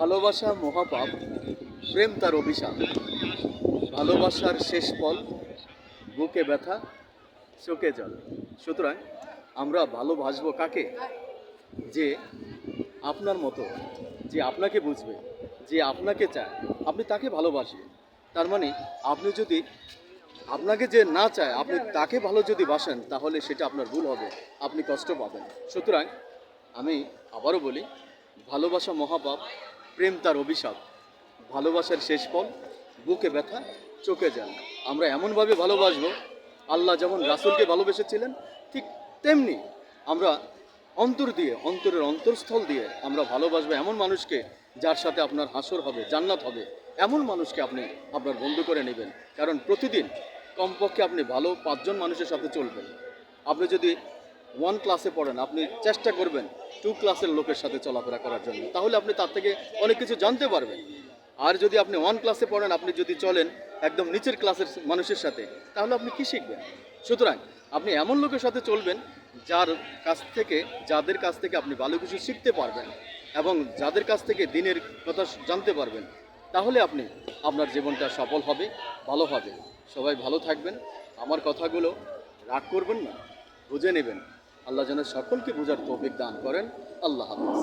ভালোবাসা মহাপাপ, প্রেম তার অভিশাপ। ভালোবাসার শেষ ফল, বুকে ব্যথা, চোখে জল। সুতরাং আমরা ভালোবাসবো কাকে? যে আপনার মতো, যে আপনাকে বুঝবে, যে আপনাকে চায়, আপনি তাকে ভালোবাসবেন। তার মানে আপনি যদি আপনাকে যে না চায়, আপনি তাকে ভালো যদি বাসেন, তাহলে সেটা আপনার ভুল হবে, আপনি কষ্ট পাবেন। সুতরাং আমি আবারও বলি, ভালোবাসা মহাপাপ, প্রেম তার অভিশাপ। ভালোবাসার শেষ ফল, বুকে ব্যথা, চোখে জল। আমরা এমনভাবে ভালোবাসবো, আল্লাহ যেমন রাসূলকে ভালোবেসেছিলেন, ঠিক তেমনি আমরা অন্তর দিয়ে, অন্তরের অন্তরস্থল দিয়ে আমরা ভালোবাসবো এমন মানুষকে, যার সাথে আপনার হাসর হবে, জান্নাত হবে। এমন মানুষকে আপনি আপনার বন্ধু করে নেবেন। কারণ প্রতিদিন কমপক্ষে আপনি ভালো 5 জন মানুষের সাথে চলবেন। আপনি যদি 1 ক্লাসে পড়েন, আপনি চেষ্টা করবেন 2 ক্লাসের লোকের সাথে চলাফেরা করার জন্য, তাহলে আপনি তার থেকে অনেক কিছু জানতে পারবেন। আর যদি আপনি 1 ক্লাসে পড়েন, আপনি যদি চলেন একদম নিচের ক্লাসের মানুষের সাথে, তাহলে আপনি কী শিখবেন? সুতরাং আপনি এমন লোকের সাথে চলবেন যাদের কাছ থেকে আপনি ভালো কিছু শিখতে পারবেন এবং যাদের কাছ থেকে দিনের কথা জানতে পারবেন। তাহলে আপনি আপনার জীবনটা সফল হবে, ভালো হবে। সবাই ভালো থাকবেন। আমার কথাগুলো রাগ করবেন না, বুঝে নেবেন। আল্লাহ যেন সকলকে বোঝার তৌফিক দান করেন। আল্লাহ হাফেজ।